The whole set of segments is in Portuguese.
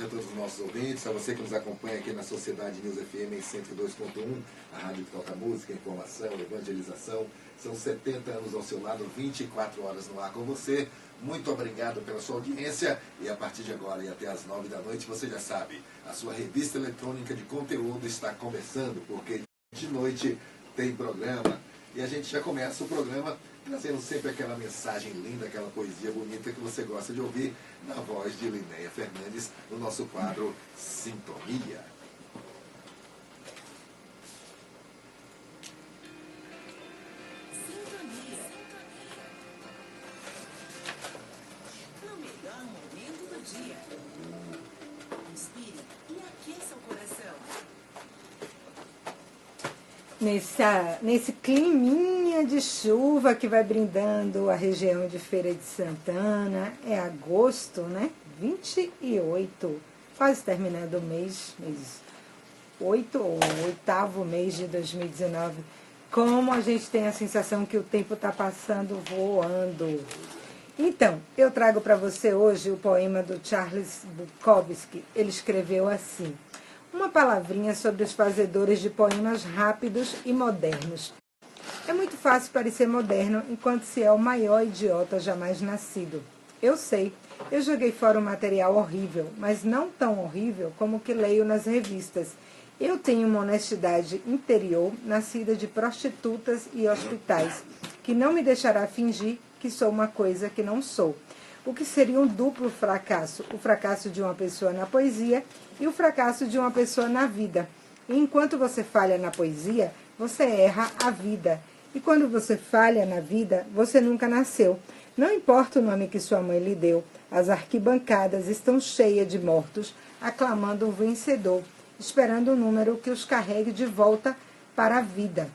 a todos os nossos ouvintes, a você que nos acompanha aqui na Sociedade News FM em 102.1, a rádio que toca música, informação, evangelização. São 70 anos ao seu lado, 24 horas no ar com você. Muito obrigado pela sua audiência e a partir de agora e até às 9 da noite, você já sabe, a sua revista eletrônica de conteúdo está começando, porque de noite tem programa. E a gente já começa o programa trazendo sempre aquela mensagem linda, aquela poesia bonita que você gosta de ouvir na voz de Linéia Fernandes, no nosso quadro Sintonia. Sintonia. No melhor momento do dia. Inspire e aqueça o coração. Nesse climinha de chuva que vai brindando a região de Feira de Santana, é agosto, né? 28, quase terminando o mês 8 ou oitavo mês de 2019. Como a gente tem a sensação que o tempo está passando voando. Então, eu trago para você hoje o poema do Charles Bukowski. Ele escreveu assim: uma palavrinha sobre os fazedores de poemas rápidos e modernos. É muito fácil parecer moderno enquanto se é o maior idiota jamais nascido. Eu sei, eu joguei fora um material horrível, mas não tão horrível como o que leio nas revistas. Eu tenho uma honestidade interior nascida de prostitutas e hospitais, que não me deixará fingir que sou uma coisa que não sou. O que seria um duplo fracasso, o fracasso de uma pessoa na poesia e o fracasso de uma pessoa na vida. E enquanto você falha na poesia, você erra a vida. E quando você falha na vida, você nunca nasceu. Não importa o nome que sua mãe lhe deu, as arquibancadas estão cheias de mortos, aclamando um vencedor, esperando um número que os carregue de volta para a vida.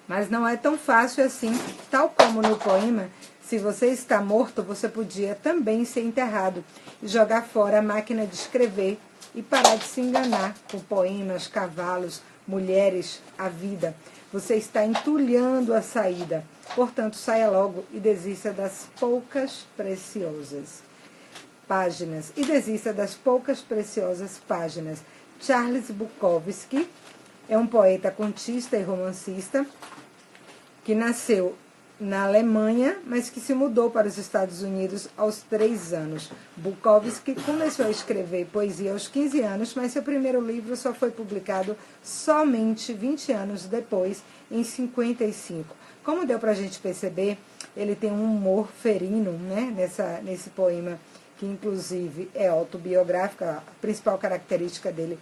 Mas não é tão fácil assim, tal como no poema. Se você está morto, você podia também ser enterrado e jogar fora a máquina de escrever e parar de se enganar com poemas, cavalos, mulheres, a vida. Você está entulhando a saída. Portanto, saia logo e desista das poucas preciosas páginas. Charles Bukowski é um poeta, contista e romancista que nasceu na Alemanha, mas que se mudou para os Estados Unidos aos 3 anos. Bukowski começou a escrever poesia aos 15 anos, mas seu primeiro livro só foi publicado somente 20 anos depois, em 55. Como deu para a gente perceber, ele tem um humor ferino, né, nesse poema, que inclusive é autobiográfico. A principal característica dele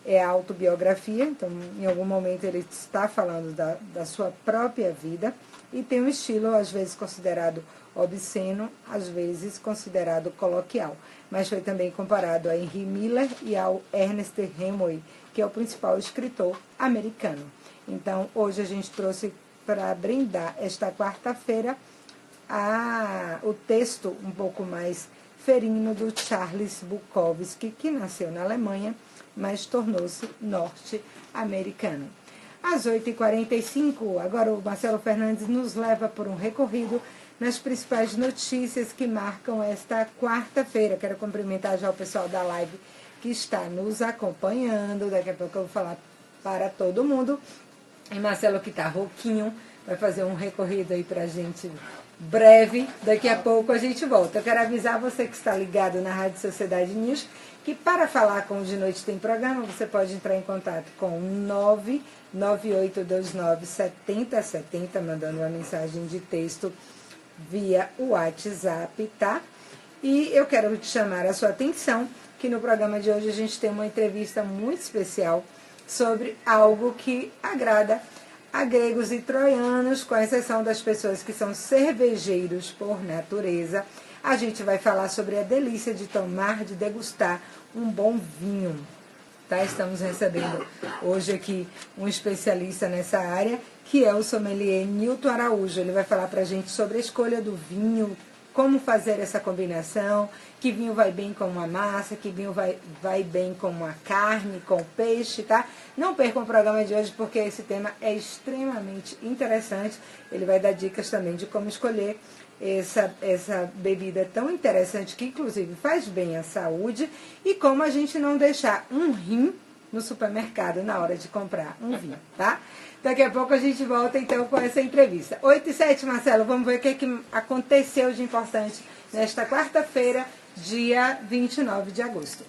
é a autobiografia, então em algum momento ele está falando da sua própria vida, e tem um estilo às vezes considerado obsceno, às vezes considerado coloquial, mas foi também comparado a Henry Miller e ao Ernest Hemingway, que é o principal escritor americano. Então hoje a gente trouxe para brindar esta quarta-feira o texto um pouco mais ferino do Charles Bukowski, que nasceu na Alemanha, mas tornou-se norte-americano. Às 8h45, agora o Marcelo Fernandes nos leva por um recorrido nas principais notícias que marcam esta quarta-feira. Quero cumprimentar já o pessoal da live que está nos acompanhando. Daqui a pouco eu vou falar para todo mundo. E Marcelo, que está rouquinho, vai fazer um recorrido aí para a gente breve. Daqui a pouco a gente volta. Eu quero avisar você que está ligado na Rádio Sociedade News que para falar com o De Noite Tem Programa, você pode entrar em contato com 998297070, mandando uma mensagem de texto via WhatsApp, tá? E eu quero te chamar a sua atenção que no programa de hoje a gente tem uma entrevista muito especial sobre algo que agrada a gregos e troianos, com exceção das pessoas que são cervejeiros por natureza. A gente vai falar sobre a delícia de tomar, de degustar um bom vinho. Tá? Estamos recebendo hoje aqui um especialista nessa área, que é o sommelier Nilton Araújo. Ele vai falar para a gente sobre a escolha do vinho, como fazer essa combinação, que vinho vai bem com uma massa, que vinho vai bem com uma carne, com peixe, tá? Não percam o programa de hoje, porque esse tema é extremamente interessante. Ele vai dar dicas também de como escolher essa bebida tão interessante, que inclusive faz bem à saúde, e como a gente não deixar um rim no supermercado na hora de comprar um vinho, tá? Daqui a pouco a gente volta então com essa entrevista. 8h07, Marcelo, vamos ver o que aconteceu de importante nesta quarta-feira, dia 29 de agosto.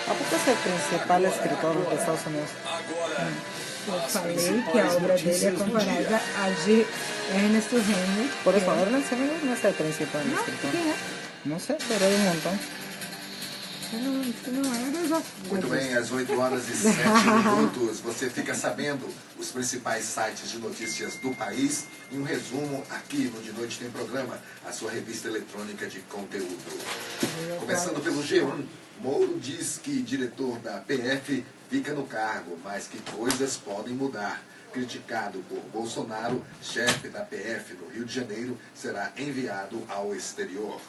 ¿A poco es el principal escritor de Estados Unidos? Eu falei que a obra dele é comparada à de Ernesto Hemingway. Por eso, Ernest Hemingway no es el principal escritor. Quem é? No sé, pero hay un montón. Se não é, eu já... Muito bem, às 8h07, você fica sabendo os principais sites de notícias do país e um resumo aqui no De Noite Tem Programa, a sua revista eletrônica de conteúdo. Começando pelo G1, Moro diz que diretor da PF fica no cargo, mas que coisas podem mudar. Criticado por Bolsonaro, chefe da PF no Rio de Janeiro será enviado ao exterior.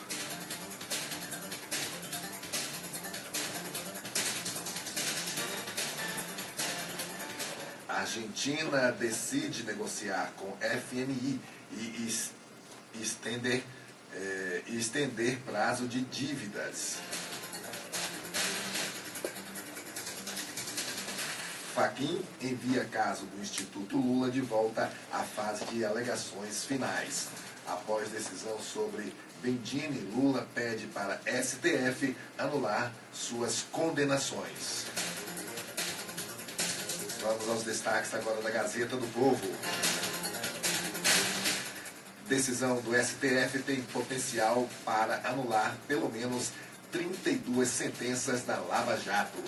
A Argentina decide negociar com FMI e estender prazo de dívidas. Fachin envia caso do Instituto Lula de volta à fase de alegações finais. Após decisão sobre Bendini, Lula pede para STF anular suas condenações. Vamos aos destaques agora da Gazeta do Povo. Decisão do STF tem potencial para anular pelo menos 32 sentenças da Lava Jato.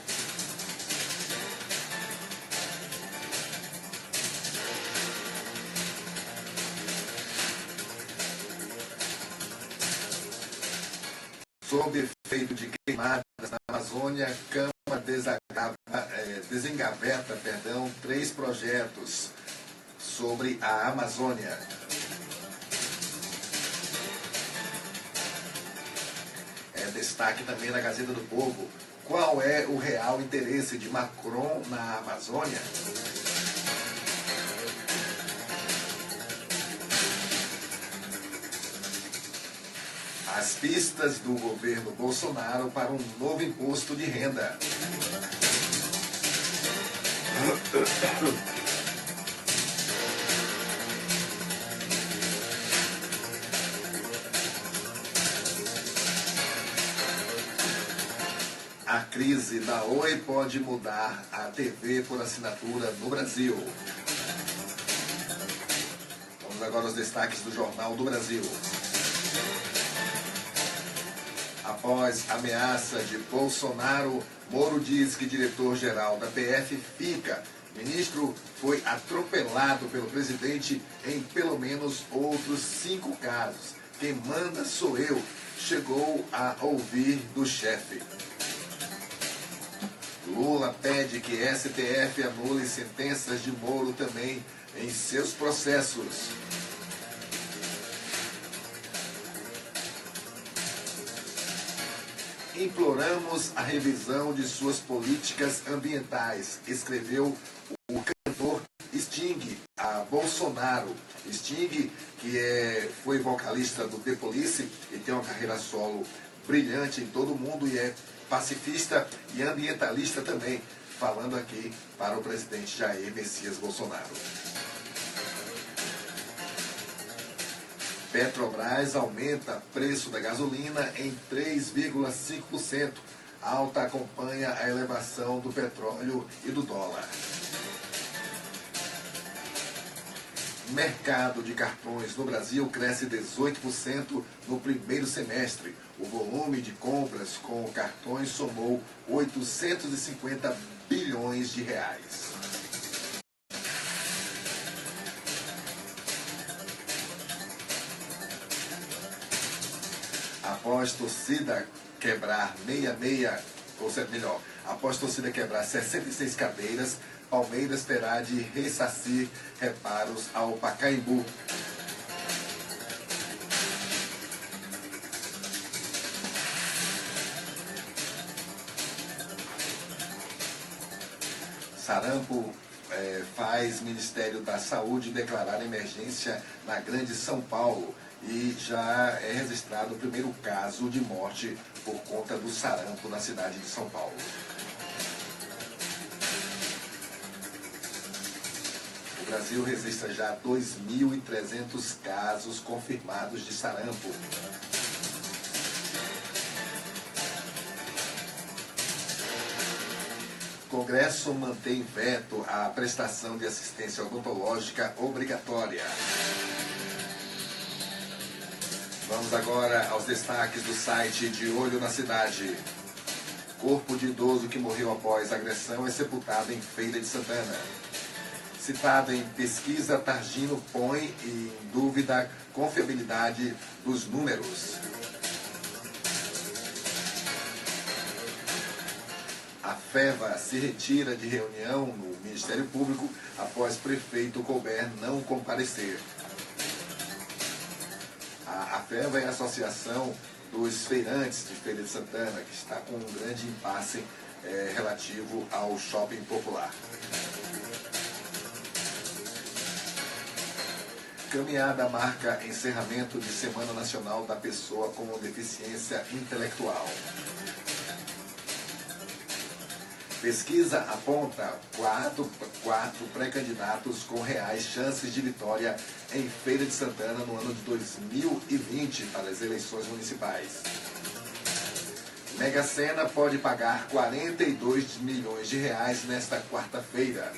Sob efeito de queimadas na Amazônia, Câmara desengaveta 3 projetos sobre a Amazônia. Destaque também na Gazeta do Povo. Qual é o real interesse de Macron na Amazônia? As pistas do governo Bolsonaro para um novo imposto de renda. A crise da Oi pode mudar a TV por assinatura no Brasil. Vamos agora aos destaques do Jornal do Brasil. Após ameaça de Bolsonaro, Moro diz que diretor-geral da PF fica. Ministro foi atropelado pelo presidente em pelo menos outros 5 casos. Quem manda sou eu, chegou a ouvir do chefe. Lula pede que STF anule sentenças de Moro também em seus processos. Imploramos a revisão de suas políticas ambientais, escreveu o cantor Sting a Bolsonaro. Sting, que foi vocalista do The Police e tem uma carreira solo brilhante em todo o mundo e é pacifista e ambientalista também, falando aqui para o presidente Jair Messias Bolsonaro. Petrobras aumenta preço da gasolina em 3,5%. Alta acompanha a elevação do petróleo e do dólar. Mercado de cartões no Brasil cresce 18% no primeiro semestre. O volume de compras com cartões somou 850 bilhões de reais. Após torcida quebrar após torcida quebrar 66 cadeiras, Palmeiras terá de ressarcir reparos ao Pacaembu. Sarampo faz Ministério da Saúde declarar emergência na Grande São Paulo e já é registrado o primeiro caso de morte por conta do sarampo na cidade de São Paulo. O Brasil registra já 2.300 casos confirmados de sarampo. Congresso mantém veto à prestação de assistência odontológica obrigatória. Vamos agora aos destaques do site De Olho na Cidade. Corpo de idoso que morreu após agressão é sepultado em Feira de Santana. Citado em pesquisa, Targino põe em dúvida a confiabilidade dos números. A FEVA se retira de reunião no Ministério Público após prefeito couber não comparecer. A FEVA é a Associação dos Feirantes de Feira de Santana, que está com um grande impasse relativo ao shopping popular. Caminhada marca encerramento de Semana Nacional da Pessoa com Deficiência Intelectual. Pesquisa aponta quatro pré-candidatos com reais chances de vitória em Feira de Santana no ano de 2020 para as eleições municipais. Mega Sena pode pagar 42 milhões de reais nesta quarta-feira.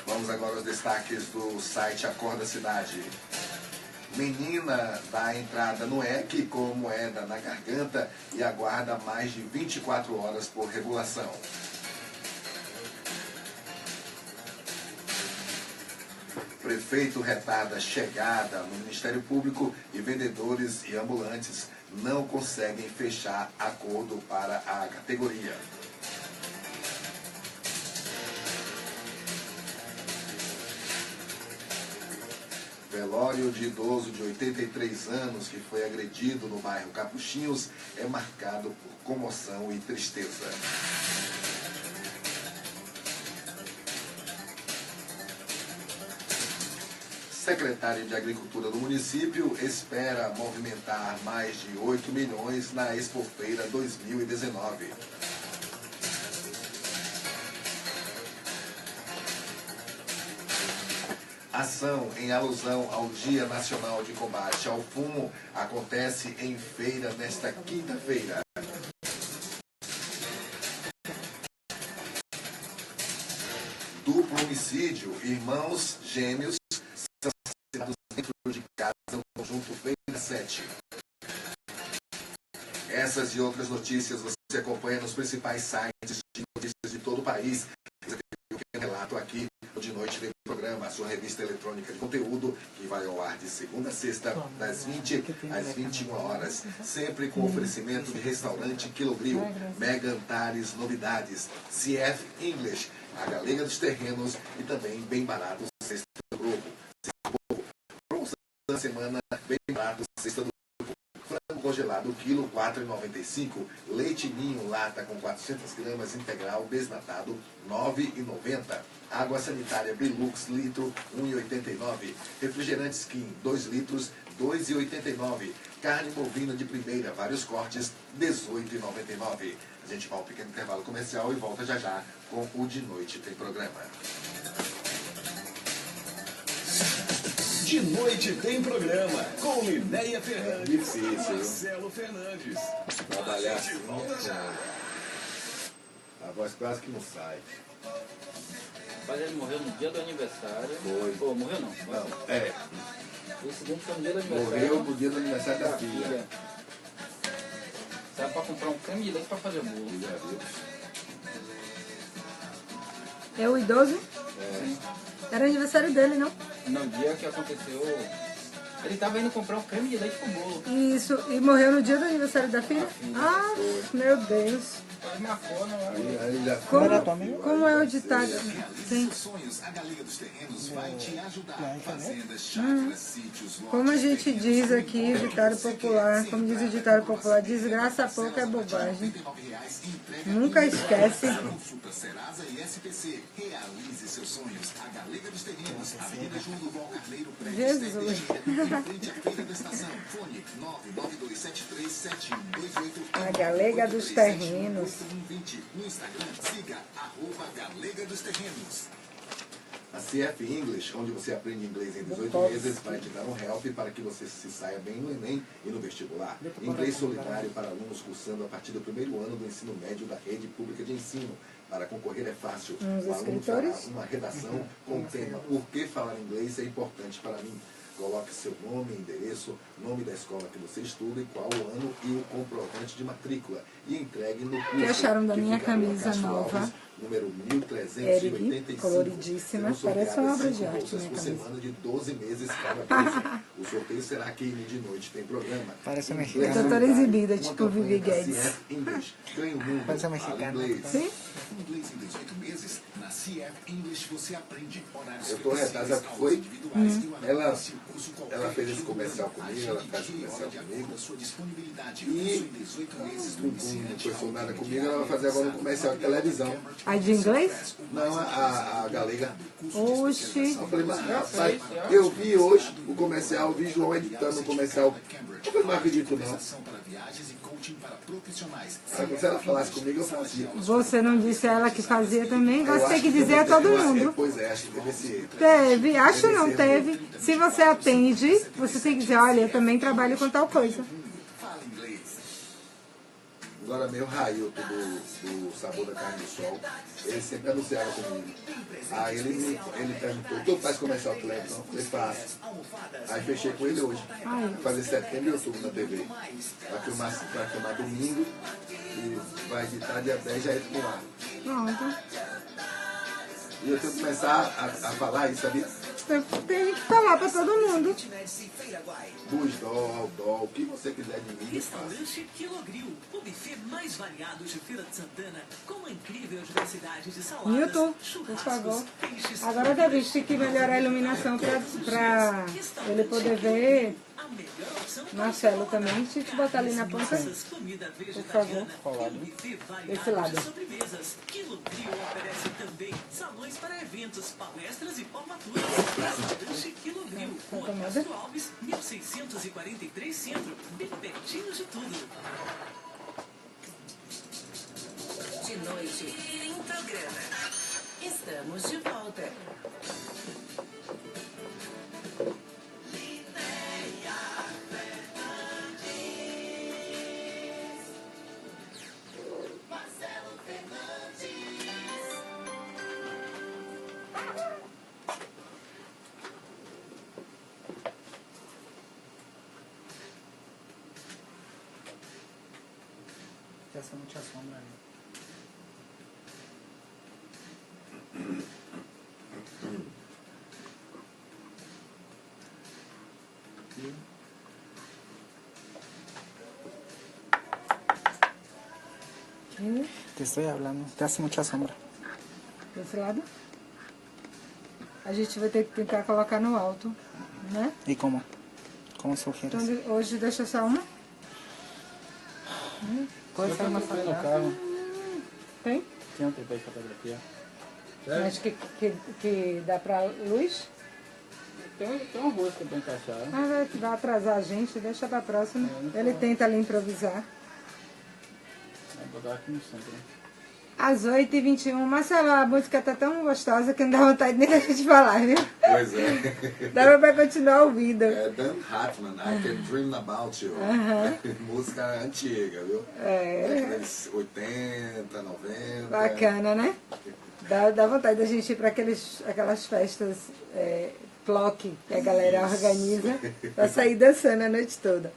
Vamos agora aos destaques do site Acorda Cidade. Menina dá entrada no EC com moeda na garganta e aguarda mais de 24 horas por regulação. Prefeito retarda chegada no Ministério Público e vendedores e ambulantes não conseguem fechar acordo para a categoria. Velório de idoso de 83 anos que foi agredido no bairro Capuchinhos é marcado por comoção e tristeza. Secretário de Agricultura do município espera movimentar mais de 8 milhões na Expofeira 2019. Ação em alusão ao Dia Nacional de Combate ao Fumo acontece em feira nesta quinta-feira. Duplo homicídio, irmãos gêmeos são assassinados dentro de casa no conjunto Feira 7. Essas e outras notícias você acompanha nos principais sites de notícias de todo o país. Eu relato aqui de noite vem o programa, a sua revista eletrônica de conteúdo, que vai ao ar de segunda a sexta, das 20 às 21 horas, sempre com oferecimento de restaurante Quilogril, Mega Antares Novidades, CF English, a Galega dos Terrenos e também Bem Barato, Sexta do Globo. Promoção da semana, Bem Barato, Sexta do Globo. Frango congelado, quilo 4,95. Leite Ninho, lata com 400 gramas, integral, desnatado, 9,90. Água sanitária Belux, litro, 1,89. Refrigerante Skin, 2 litros, 2,89. Carne bovina de primeira, vários cortes, 18,99. A gente vai a um pequeno intervalo comercial e volta já já com o De Noite Tem Programa. De Noite Tem Programa, com Linéia Fernandes Difícil, e Marcelo Fernandes. Trabalhar assim, a voz quase que não sai. Mas ele morreu no dia do aniversário. Foi. Pô, morreu não. Não, O segundo foi no dia do aniversário. morreu no dia do aniversário da filha. Saiu pra comprar um creme de leite pra fazer bolo. É o idoso? É. Era aniversário dele, não? No dia que aconteceu Ele tava indo comprar um creme de leite pro bolo. Isso, e morreu no dia do aniversário da filha? Ah, meu Deus. Quase marcou, né? Aí já Como, Era tua amiga? como é o ditado? Sim. Seus sonhos, a Galega dos Terrenos vai te ajudar. Fazendas, chácaras, sítios, Como a gente diz aqui, ditado popular, como diz o ditado popular, desgraça pouco é bobagem. Nunca esquece. Consulta Serasa e SPC. Realize seus sonhos. A Galega dos Terrenos, Avenida João do Val Carneiro, prédio Jesus. em frente à Feira da Estação. Fone 992737128. A Galega dos Terrenos. No Instagram, siga @Galega dos Terrenos. A CF English, onde você aprende inglês em 18 meses, vai te dar um help para que você se saia bem no Enem e no vestibular. Inglês solidário para alunos cursando a partir do primeiro ano do ensino médio da rede pública de ensino. Para concorrer é fácil. Uns O aluno escritores? fará uma redação com o tema Por que falar inglês é importante para mim. Coloque seu nome, endereço, nome da escola que você estuda e qual o ano e o comprovante de matrícula. E entregue no curso. O que acharam da que minha fica na camisa Castro nova? Alves, número Eric, 1385. coloridíssima, Serão parece uma obra de sorteadas 5 arte, bolsas minha por camisa. semana de 12 meses cada bolsa. O sorteio será aqui de noite, tem programa. Parece Inglês mexicana. Doutora exibida, uma tipo campanha Vivi da Guedes. CF English. Ganhe o mundo, Parece fale mexicana. inglês. Sim? Inglês em 18 meses. Na CF English você aprende horários Eu tô retardado, flexíveis, foi? aulas individuais e o Ela- análise, o curso qualquer ela fez esse dia do comercial ano. comigo, ela faz Agende comercial de acordo comigo. com a sua disponibilidade. E Curso em 18 meses do não iniciante foi nada ao comigo, ela vai fazer agora um comercial de televisão. A de inglês? Não, a galega. Oxi. Eu falei, mas rapaz, eu vi hoje o comercial, vi João editando o comercial. Eu falei, não acredito não. para viagens e coaching para profissionais. Aí, se ela falasse comigo, eu fazia. Você não disse a ela que fazia também? Eu Você acho tem que eu dizer a vou ter- todo eu acho- mundo. Pois é, acho que teve esse erro. Teve, acho não, teve. Se você atende, você tem que dizer, olha, eu também trabalho com tal coisa. Fala inglês. Agora meu Railton do Sabor da Carne do Sol, ele sempre anunciava comigo. Aí ele perguntou, tu faz comercial de televisão? Eu falei, faço. Aí fechei com ele hoje. Vai fazer setembro e outubro na TV. Vai filmar domingo e vai editar dia 10 já entra no ar. Pronto. E eu tenho que começar a falar isso, sabia? Tem que falar pra todo mundo. Busdol, Dol, o que você quiser de mim, eu faço. Restaurante Quilogril, o buffet mais variado de Feira de Santana, com uma incrível diversidade de saladas, Newton, por churrascos, favor. peixes, Agora deve ter que melhorar a iluminação pra ele poder ver. a melhor opção para Marcelo também, se te botar ali na ponta. nossas comida Por favor. vegetariana, com buffet variado Desse lado. de sobremesas. Quilogril oferece também salões para eventos, palestras e formaturas. Restaurante Quilogril, Rua Incomoda? Castro Alves, 1643 Centro, bem pertinho de tudo. De noite em programa. Estamos de volta. Ya hace mucha sombra. E Te estoy hablando. Te hace mucha sombra. desse lado. A gente vai ter que tentar colocar no alto, né? ¿Y cómo? ¿Cómo sugieres? Então hoje deixa só uma. Puede ser más no atrás. carro. Tem? Tinha um tripé de fotografia. Mas que dá pra luz. Tem uma música pra encaixar. Ah, vai atrasar a gente, deixa pra próxima. Ele tenta ali improvisar. Vou botar aqui no centro. Às 8h21. Marcelo, a música tá tão gostosa que não dá vontade nem da gente falar, viu? Pois é. Dava pra continuar ouvindo. É Dan Hartman, I Can Dream About You. Música antiga, viu? Década de 80, 90. Bacana, né? Dá vontade da gente ir pra aquelas festas plock que a galera organiza pra sair dançando a noite toda.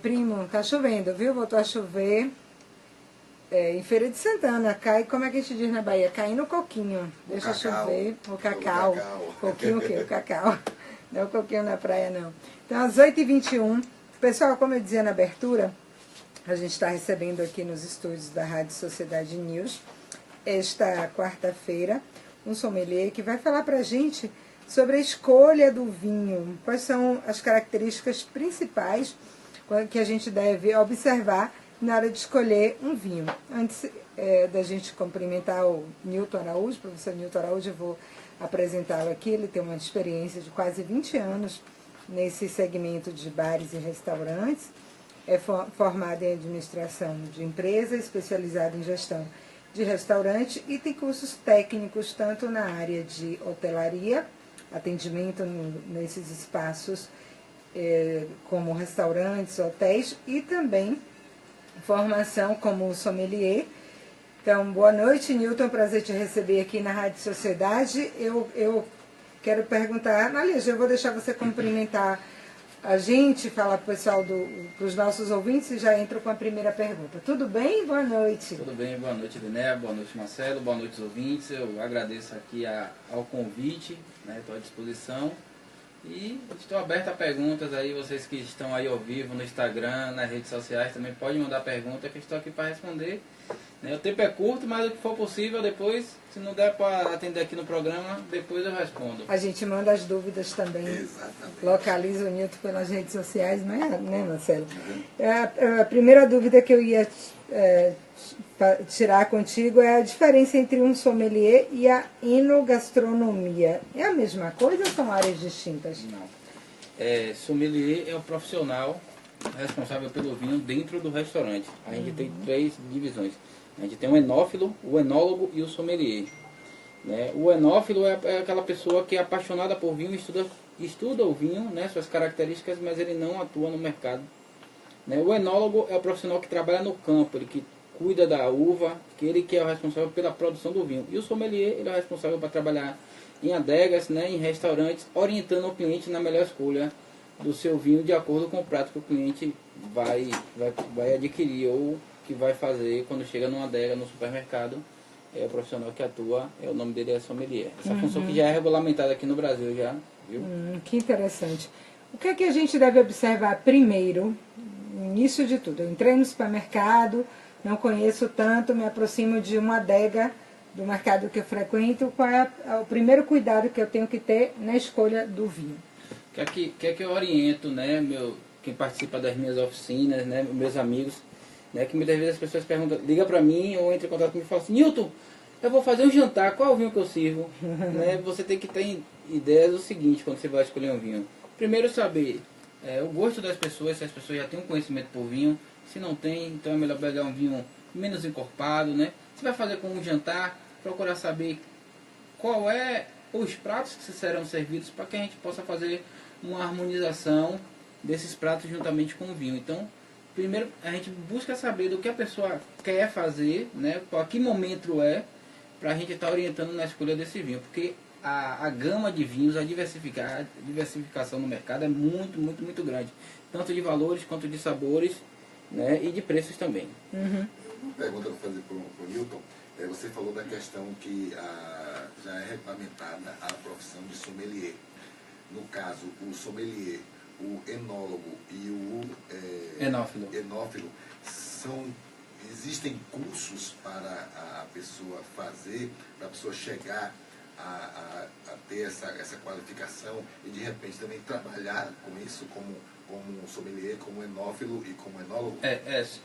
Primo, tá chovendo, viu? Voltou a chover. Em Feira de Santana, cai, como é que a gente diz na Bahia? Cai no coquinho. Deixa cacau. chover. O cacau. O cacau. Coquinho o quê? O cacau. Não é o coquinho na praia, não. Então, às 8h21, pessoal, como eu dizia na abertura, a gente está recebendo aqui nos estúdios da Rádio Sociedade News, esta quarta-feira, um sommelier que vai falar para a gente sobre a escolha do vinho, quais são as características principais que a gente deve observar na hora de escolher um vinho. Antes da gente cumprimentar o Newton Araújo, o professor Newton Araújo, eu vou apresentá-lo aqui. Ele tem uma experiência de quase 20 anos nesse segmento de bares e restaurantes, é formado em administração de empresa, especializado em gestão de restaurante e tem cursos técnicos tanto na área de hotelaria, atendimento nesses espaços como restaurantes, hotéis e também formação como sommelier. Então, boa noite, Newton, prazer te receber aqui na Rádio Sociedade. Eu quero perguntar, aliás, eu vou deixar você cumprimentar a gente, falar para o pessoal, para os nossos ouvintes e já entro com a primeira pergunta. Tudo bem? Boa noite. Tudo bem, boa noite, Liné, boa noite, Marcelo, boa noite, ouvintes. Eu agradeço aqui ao convite, né, estou à disposição. E estou aberto a perguntas aí, vocês que estão aí ao vivo no Instagram, nas redes sociais, também podem mandar pergunta que eu estou aqui para responder. O tempo é curto, mas o que for possível depois, se não der para atender aqui no programa, depois eu respondo. A gente manda as dúvidas também. Exatamente. Localiza o Newton pelas redes sociais, né, Marcelo? A primeira dúvida que eu ia tirar contigo é a diferença entre um sommelier e a enogastronomia. É a mesma coisa ou são áreas distintas? Não. Sommelier é o profissional responsável pelo vinho dentro do restaurante. A gente tem 3 divisões. A gente tem o enófilo, o enólogo e o sommelier. Né? O enófilo é aquela pessoa que é apaixonada por vinho, estuda o vinho, né, suas características, mas ele não atua no mercado. Né? O enólogo é o profissional que trabalha no campo, ele que cuida da uva, ele que é o responsável pela produção do vinho. E o sommelier, ele é o responsável para trabalhar em adegas, né, em restaurantes, orientando o cliente na melhor escolha do seu vinho de acordo com o prato que o cliente vai adquirir ou que vai fazer quando chega numa adega no supermercado. É o profissional que atua, o nome dele é sommelier. Essa função que já é regulamentada aqui no Brasil, já, viu? Que interessante. O que é que a gente deve observar primeiro, no início de tudo? Eu entrei no supermercado, não conheço tanto, me aproximo de uma adega do mercado que eu frequento. Qual é o primeiro cuidado que eu tenho que ter na escolha do vinho? Que eu oriento, né, quem participa das minhas oficinas, né, meus amigos, né, que muitas vezes as pessoas perguntam, liga para mim ou entra em contato comigo e fala assim, Newton, eu vou fazer um jantar, qual vinho que eu sirvo? Né, você tem que ter ideias do seguinte quando você vai escolher um vinho. Primeiro saber o gosto das pessoas, se as pessoas já têm um conhecimento por vinho. Se não tem, então é melhor pegar um vinho menos encorpado, né? Se vai fazer com um jantar, procurar saber qual é os pratos que serão servidos para que a gente possa fazer uma harmonização desses pratos juntamente com o vinho. Então, primeiro a gente busca saber do que a pessoa quer fazer, né? Qual que momento para a gente estar orientando na escolha desse vinho, porque a gama de vinhos, a diversificação no mercado é muito, muito, muito grande, tanto de valores quanto de sabores, né, e de preços também. Uma pergunta que eu vou fazer para o Newton. Você falou da questão que já é regulamentada a profissão de sommelier. No caso, o sommelier, o enólogo e o enófilo existem cursos para a pessoa fazer, para a pessoa chegar a ter essa qualificação e de repente também trabalhar com isso como sommelier, como enófilo e como enólogo?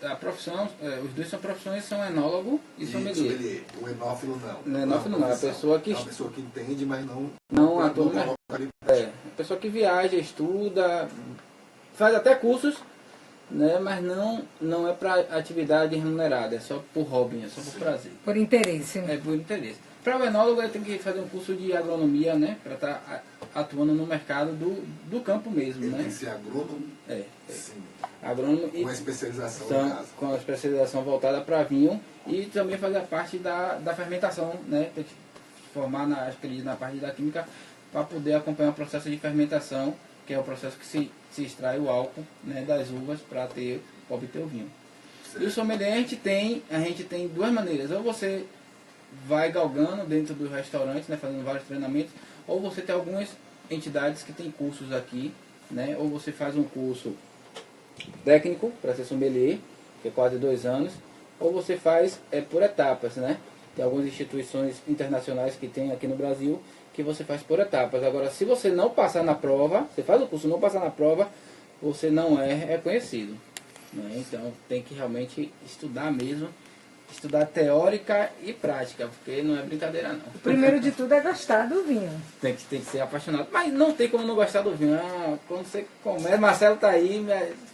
A profissão, os dois são profissões, são enólogo e sommelier. O enófilo não. O enófilo não, é a pessoa que... É uma pessoa que entende, mas não atua no mercado. A pessoa que viaja, estuda, faz até cursos, né, mas não é para atividade remunerada, é só por hobby, é só por prazer. Por interesse, né? É por interesse. Para o enólogo, ele tem que fazer um curso de agronomia, né, para estar atuando no mercado do campo mesmo. Ele né? tem que ser agrônomo? Sim. Agrônomo com a especialização então, no caso. com a especialização voltada para vinho e também fazer a parte da fermentação, né, tem que formar na parte da química para poder acompanhar o processo de fermentação, que é o processo que se extrai o álcool, né, das uvas para obter o vinho. Certo. E o sommelier a gente tem duas maneiras, ou você vai galgando dentro do restaurante, né, fazendo vários treinamentos, ou você tem algumas entidades que têm cursos aqui, né? Ou você faz um curso técnico para ser sommelier, que é quase 2 anos, ou você faz por etapas, né? Tem algumas instituições internacionais que tem aqui no Brasil que você faz por etapas. Agora, se você não passar na prova, você faz o curso e não passar na prova, você não é reconhecido, né? Então tem que realmente estudar mesmo, estudar teórica e prática, porque não é brincadeira não. O primeiro de tudo é gostar do vinho. Tem que ser apaixonado, mas não tem como não gostar do vinho. Quando você começa, Marcelo está aí,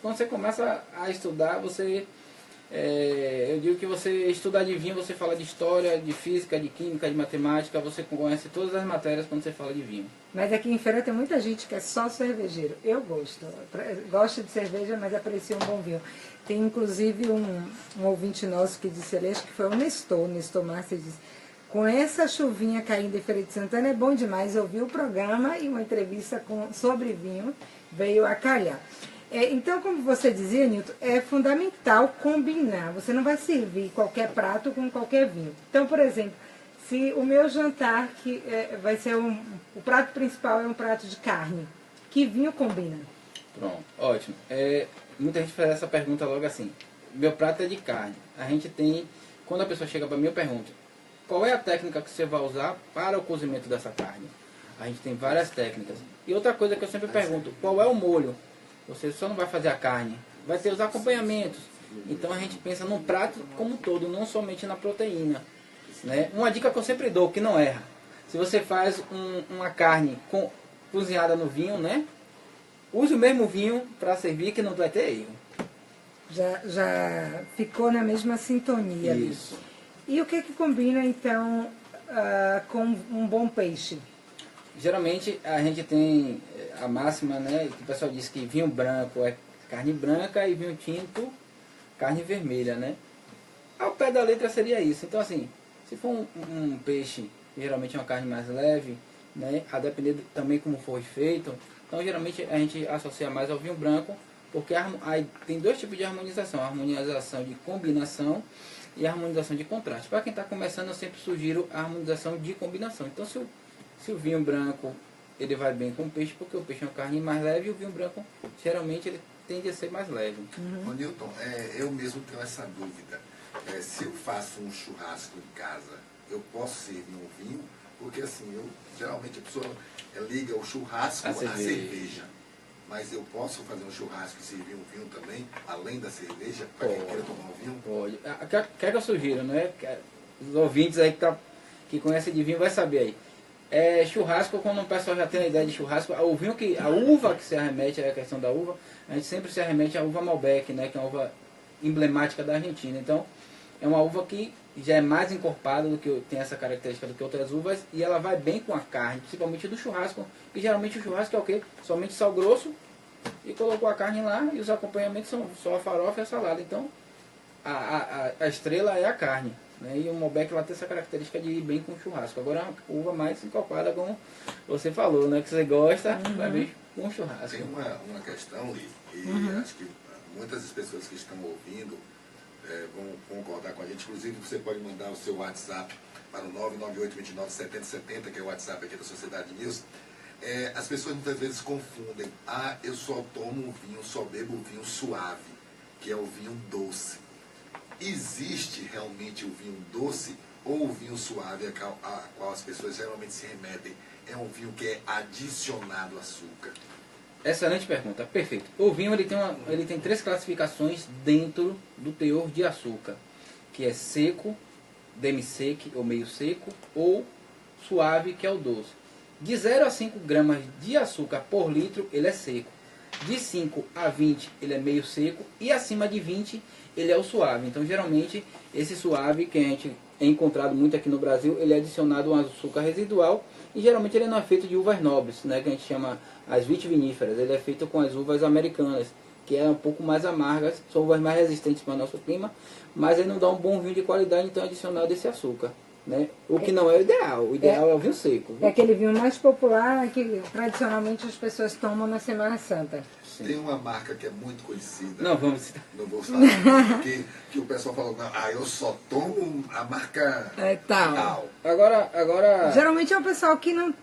quando você começa a estudar, você... eu digo que você estudar de vinho, você fala de história, de física, de química, de matemática, você conhece todas as matérias quando você fala de vinho. Mas aqui em Feira tem muita gente que é só cervejeiro. Eu gosto de cerveja, mas aprecio um bom vinho. Tem inclusive um ouvinte nosso que disse ali, acho que foi o Nestor Márcio, disse: com essa chuvinha caindo em Feira de Santana é bom demais ouvir o programa, e uma entrevista sobre vinho veio a calhar. Então, como você dizia, Nilton, é fundamental combinar. Você não vai servir qualquer prato com qualquer vinho. Então, por exemplo, se o meu jantar, que vai ser o prato principal é um prato de carne, que vinho combina? Pronto, ótimo. Muita gente faz essa pergunta logo assim: meu prato é de carne. A gente tem, quando a pessoa chega para mim, eu pergunto: qual é a técnica que você vai usar para o cozimento dessa carne? A gente tem várias técnicas. E outra coisa que eu sempre pergunto: qual é o molho? Você só não vai fazer a carne, vai ter os acompanhamentos. Então a gente pensa num prato como um todo, não somente na proteína, né? Uma dica que eu sempre dou, que não erra: se você faz uma carne cozinhada no vinho, né? Use o mesmo vinho para servir, que não vai ter erro. Já ficou na mesma sintonia. Isso. E o que combina, então, com um bom peixe? Geralmente a gente tem a máxima, né? Que o pessoal diz que vinho branco é carne branca e vinho tinto, carne vermelha, né? Ao pé da letra seria isso. Então, assim, se for um peixe, geralmente é uma carne mais leve, né? A depender também como for feito. Então, geralmente a gente associa mais ao vinho branco, porque aí tem 2 tipos de harmonização: a harmonização de combinação e a harmonização de contraste. Para quem está começando, eu sempre sugiro a harmonização de combinação. Então, se o vinho branco ele vai bem com o peixe, porque o peixe é uma carne mais leve, e o vinho branco geralmente ele tende a ser mais leve. Ô Nilton, eu mesmo tenho essa dúvida. Se eu faço um churrasco em casa, eu posso servir um vinho? Porque assim, geralmente a pessoa liga o churrasco à cerveja. Mas eu posso fazer um churrasco e servir um vinho também, além da cerveja, para quem queira tomar um vinho? Pode. Quer que eu sugiro, né? Os ouvintes aí que conhecem de vinho vai saber aí. Churrasco, quando o pessoal já tem a ideia de churrasco, a uva que se arremete, a questão da uva, a gente sempre se arremete à uva Malbec, né? Que é uma uva emblemática da Argentina. Então, é uma uva que já é mais encorpada, tem essa característica do que outras uvas, e ela vai bem com a carne, principalmente do churrasco, e geralmente o churrasco é o quê? Somente sal grosso, e colocou a carne lá, e os acompanhamentos são só a farofa e a salada. Então, a estrela é a carne, né? E o Malbec lá tem essa característica de ir bem com o churrasco. Agora, a uva mais encorpada, como você falou, né? Que você gosta, vai bem com o churrasco. Tem uma questão, Li, e acho que muitas das pessoas que estão ouvindo vão concordar com a gente. Inclusive, você pode mandar o seu WhatsApp para o 998297070, que é o WhatsApp aqui da Sociedade News. As pessoas muitas vezes confundem: eu só tomo vinho, só bebo vinho suave, que é o vinho doce. Existe realmente o vinho doce, ou o vinho suave a qual as pessoas geralmente se remetem é um vinho que é adicionado açúcar? Excelente pergunta, perfeito. O vinho ele tem 3 classificações dentro do teor de açúcar, que é seco, demi-sec ou meio seco, ou suave, que é o doce. De 0 a 5 gramas de açúcar por litro, ele é seco. De 5 a 20, ele é meio seco, e acima de 20, ele é o suave. Então, geralmente, esse suave, que a gente é encontrado muito aqui no Brasil, ele é adicionado um açúcar residual, e geralmente ele não é feito de uvas nobres, né, que a gente chama as vitiviníferas. Ele é feito com as uvas americanas, que é um pouco mais amargas, são uvas mais resistentes para o nosso clima, mas ele não dá um bom vinho de qualidade, então é adicionado esse açúcar. né? O que não é o ideal. O ideal é o vinho seco. É aquele vinho mais popular que tradicionalmente as pessoas tomam na Semana Santa. Tem uma marca que é muito conhecida. Não, vamos citar. Não vou falar. que o pessoal fala, eu só tomo a marca Tal. Agora... Geralmente é o pessoal que não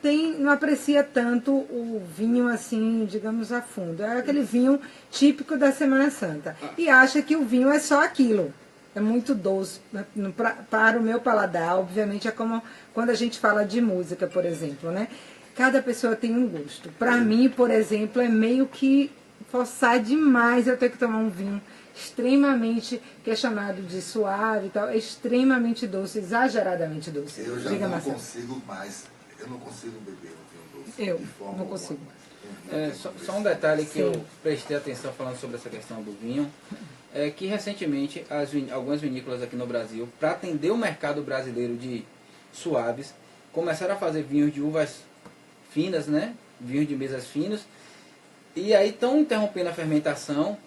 aprecia tanto o vinho assim, digamos, a fundo. É aquele vinho típico da Semana Santa. E acha que o vinho é só aquilo. É muito doce. Para o meu paladar, obviamente, é como quando a gente fala de música, por exemplo, né? Cada pessoa tem um gosto. Para mim, por exemplo, é meio que forçar demais eu ter que tomar um vinho extremamente, que é chamado de suave e tal, é extremamente doce, exageradamente doce. Eu já não consigo mais, eu não consigo beber um vinho doce. Eu não consigo. Só um detalhe que eu prestei atenção falando sobre essa questão do vinho, é que recentemente algumas vinícolas aqui no Brasil, para atender o mercado brasileiro de suaves, começaram a fazer vinhos de uvas finas, né? Vinhos de mesas finos, e aí estão interrompendo a fermentação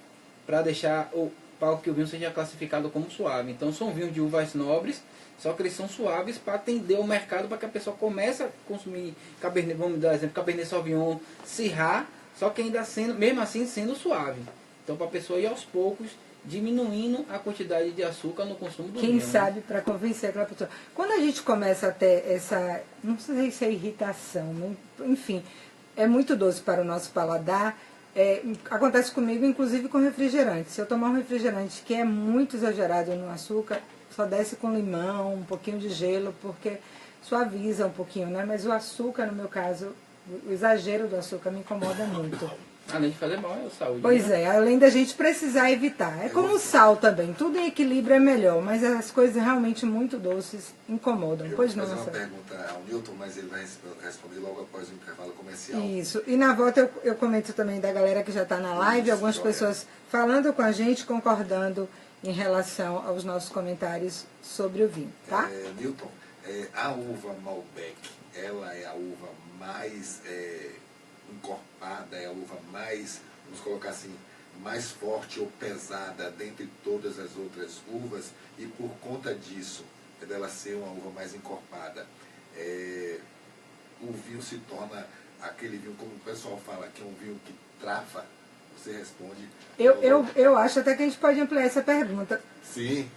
para deixar para que o vinho seja classificado como suave. Então são vinhos de uvas nobres, só que eles são suaves para atender o mercado, para que a pessoa comece a consumir Cabernet, vamos dar exemplo, Cabernet Sauvignon, Syrah, só que ainda mesmo assim sendo suave. Então para a pessoa ir aos poucos diminuindo a quantidade de açúcar no consumo do vinho. Quem sabe, para convencer aquela pessoa. Quando a gente começa a ter essa, não sei se é irritação, enfim, é muito doce para o nosso paladar. Acontece comigo, inclusive com refrigerante. Se eu tomar um refrigerante que é muito exagerado no açúcar, só desce com limão, um pouquinho de gelo, porque suaviza um pouquinho, né? Mas o açúcar, no meu caso, o exagero do açúcar me incomoda muito. Além de fazer mal, é a saúde. Pois né? além da gente precisar evitar. É como o sal também. Tudo em equilíbrio é melhor, mas as coisas realmente muito doces incomodam. Eu pois vou não, fazer uma pergunta ao Newton, mas ele vai responder logo após o intervalo comercial. Isso. E na volta eu comento também da galera que já está na live, algumas pessoas falando com a gente, concordando em relação aos nossos comentários sobre o vinho, tá? Newton, a uva Malbec, ela é a uva mais encorpada, é a uva mais, vamos colocar assim, mais forte ou pesada dentre todas as outras uvas, e por conta disso, dela ser uma uva mais encorpada, o vinho se torna aquele vinho, como o pessoal fala, que é um vinho que trava. Você responde. Eu acho até que a gente pode ampliar essa pergunta. Sim.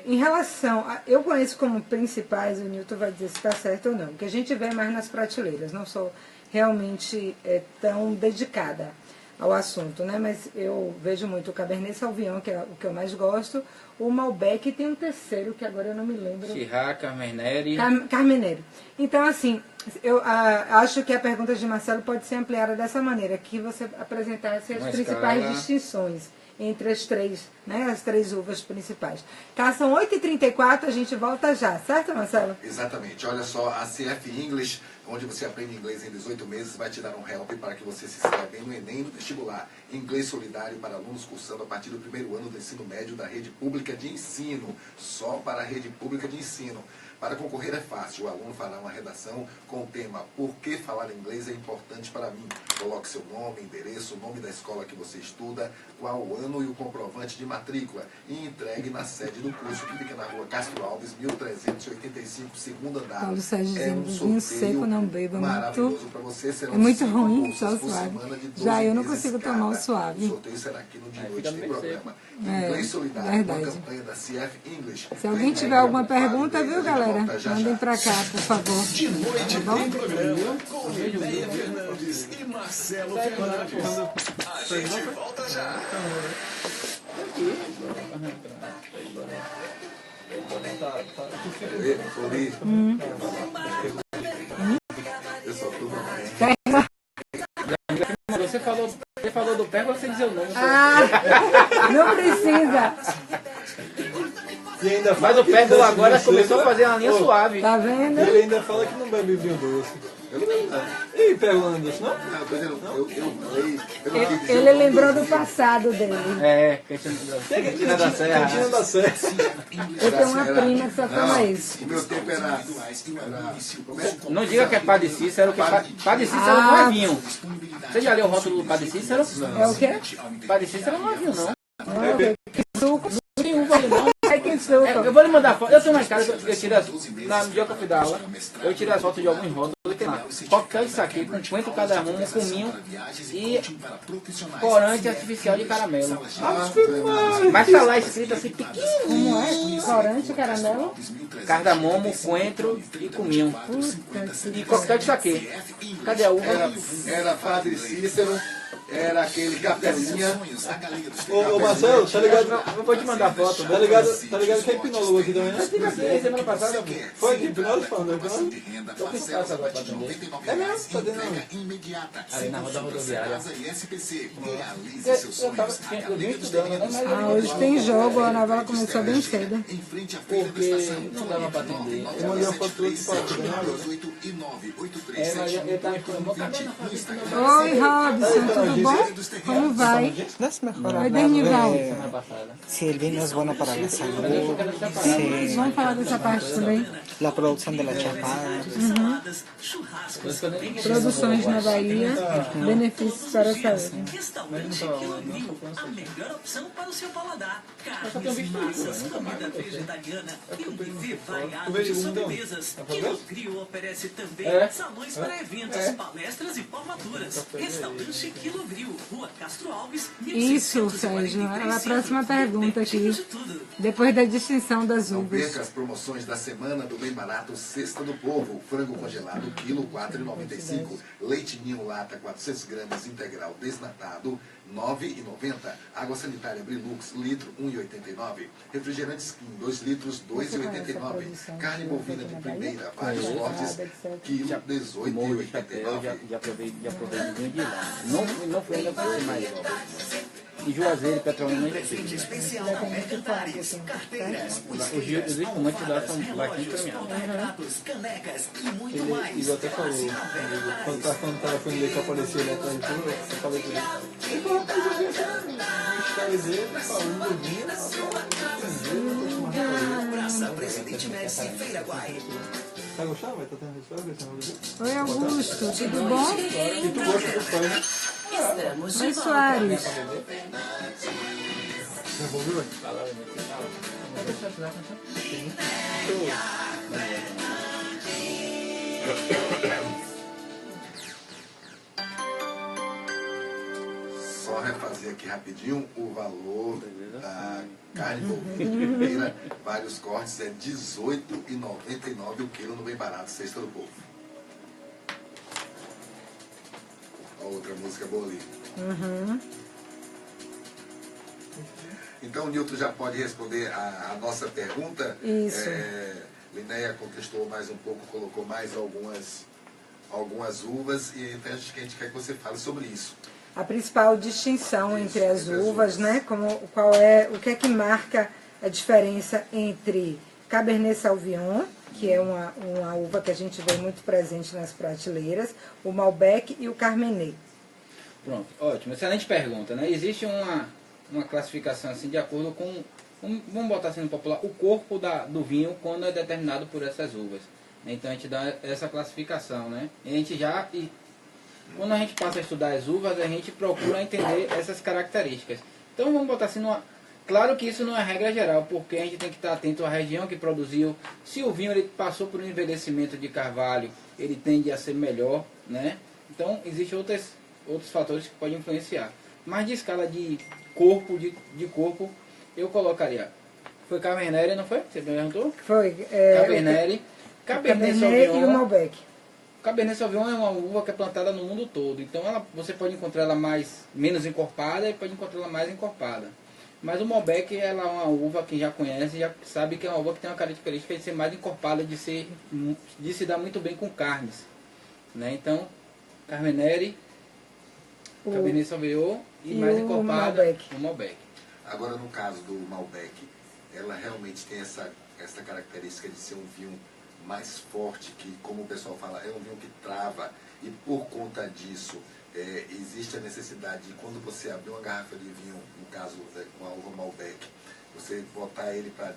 Em relação eu conheço como principais, o Newton vai dizer se está certo ou não, que a gente vê mais nas prateleiras, não sou realmente tão dedicada ao assunto, né? Mas eu vejo muito o Cabernet Sauvignon, que é o que eu mais gosto, o Malbec, e tem um terceiro que agora eu não me lembro. Syrah, Carmenere. Carmenere. Então, assim, eu acho que a pergunta de Marcelo pode ser ampliada dessa maneira, que você apresentasse as principais distinções entre as três, né, as três uvas principais. Tá, são 8h34, a gente volta já, certo, Marcelo? Exatamente. Olha só, a CF English, onde você aprende inglês em 18 meses, vai te dar um help para que você se saia bem no Enem e no vestibular. Inglês solidário para alunos cursando a partir do primeiro ano do ensino médio da rede pública de ensino. Só para a rede pública de ensino. Para concorrer é fácil. O aluno fará uma redação com o tema "Por que falar inglês é importante para mim?". Coloque seu nome, endereço, o nome da escola que você estuda, qual o ano e o comprovante de matrícula. E entregue na sede do curso, que fica na rua Castro Alves, 1385, segundo andar. Paulo Sérgio É um dizendo, vinho seco não beba maravilhoso para você. Serão é muito 5 ruim, bolsas só por suave. semana de 12 Já eu não meses consigo cada. tomar o suave. O sorteio será aqui no de noite fica do bem programa. É, Inglês solidário, verdade. uma campanha da CF English. Se alguém tiver alguma pergunta, viu, galera? Mandem pra cá, por favor. De noite Tá bom? tem programa com Minéia Fernandes e Marcelo Fernandes. A gente volta já. Eu só tô bem. Você falou do pé, você dizer o nome. Não precisa. E ainda Mas o pé agora começou a fazer uma linha suave. Tá vendo? Ele ainda fala que não bebe vinho doce. E perguntando isso, não? Não, tô dizendo, eu não quis dizer Ele o nome lembrou do vinho. passado dele. Cantina da Serra. Cantina da Serra. Eu tenho uma prima que só toma isso. O meu tempo era como é? Não diga que é Padre Cícero, que Padre Cícero não é vinho. Você já leu o rótulo do Padre Cícero? É o quê? Padre Cícero não é vinho, não. Que suco. Não tem uva ali, não. É que Eu vou lhe mandar foto. Eu tenho uma casa que eu tiro as. No dia que eu fui dar aula, eu tiro as fotos de alguns rótulos. Tem lá. Coquetel de saquê com coentro cardamomo, cominho e corante artificial de caramelo. Mas tá lá escrito assim pequenininho. Como é? Corante, caramelo? Cardamomo, coentro e cominho. E coquetel de saquê. Cadê a uva? Era Padre Cícero, era aquele capelinha. Ô Marcelo, tá ligado? Eu vou te mandar foto. Tá ligado que é hipnólogo aqui também, né? Eu tive aqui semana passada. Foi de hipnose falando, hipnose? Tô com espaço agora pra atender. É mesmo? Tá dentro não. Ali na rodoviária. Eu tava estudando, né? Mas Ah, hoje tem jogo, a novela começou bem cedo. porque não dava pra atender. Eu mandei uma foto do pra tu, né? Mas eu tava estudando meu cabelo na frente. Oi, Robson, tudo bom? Como vai? Das mejoras. Oi, Denival. Semana passada. Si el vino es bueno para la salud, Sim, vamos falar dessa parte também. la producción de la chapada. Saladas, churrascos, Produções na Bahia, benefícios para a saúde. restaurante Quilogril, a melhor opção para o seu paladar. Carnes, massas, comida vegetariana e um buffet variado de sobremesas. Quilogril oferece também salões para eventos, palestras e formaturas. Restaurante Quilogril, Rua Castro Alves, Isso, Sérgio. A próxima pergunta aqui, depois da distinção das Não uvas. perca as promoções da semana do Bem Barato Cesta do Povo. Frango congelado, quilo, R$ 4,95. Leite ninho lata, 400 gramas, integral desnatado, R$ 9,90. Água sanitária Brilux, litro, R$ 1,89. Refrigerante Skin, 2 litros, R$ 2,89. Carne bovina de primeira, vários cortes, quilo, R$ Morro de Chapéu, 18,89. já provei de vinho de lá. Não foi ainda para ser mais. E Juazeiro e Petrolina já fez. Especial na Mercantares, carteiras, Os espumantes lá são bastante caminhados. retratos, canecas e muito Ele mais. até falou, quando o telefone dele que apareceu lá atrás de tudo, eu falei com ele. Ele falou, rapaz, eu vi os caras dele, falando do vinho, Praça Presidente Médici, Feira Guai. vai gostar? Vai estar tendo história? Oi, Augusto, tudo bom? E tu gosta do pai, né? Estamos de Oi, volta. Soares. Já ouviu, velho? Só refazer aqui rapidinho o valor da carne bovina de primeira, vários cortes, é R$ 18,99 o quilo no Bem Barato Cesta do Povo. Ó, outra música boa ali. Então o Nilton já pode responder a nossa pergunta. Isso. Linéia contestou mais um pouco, colocou mais algumas uvas e então a gente quer que você fale sobre isso. A principal distinção entre as uvas, né? O que é que marca a diferença entre Cabernet Sauvignon, que é uma uva que a gente vê muito presente nas prateleiras, o Malbec e o Carmenet. Pronto, ótimo. Excelente pergunta, né? Existe uma classificação assim de acordo com, vamos botar assim no popular, o corpo do vinho quando é determinado por essas uvas. Então a gente dá essa classificação, né? Quando a gente passa a estudar as uvas, a gente procura entender essas características. Então vamos botar assim claro que isso não é regra geral, porque a gente tem que estar atento à região que produziu. Se o vinho ele passou por um envelhecimento de carvalho, ele tende a ser melhor, né? Então existem outros fatores que podem influenciar. Mas de escala de corpo, eu colocaria. Foi Cabernet, não foi? Você me perguntou? Foi Cabernet o Cabernet e o Malbec. Cabernet Sauvignon é uma uva que é plantada no mundo todo. Então você pode encontrar ela menos encorpada e pode encontrar ela mais encorpada. Mas o Malbec ela é uma uva que já conhece, já sabe que é uma uva que tem uma característica de ser mais encorpada, de se dar muito bem com carnes. Né? Então, Cabernet Sauvignon e mais encorpada o Malbec. Agora, no caso do Malbec, ela realmente tem essa característica de ser um vinho mais forte, que, como o pessoal fala, é um vinho que trava, e por conta disso, existe a necessidade de, quando você abrir uma garrafa de vinho, no caso, com a uva Malbec, você botar ele para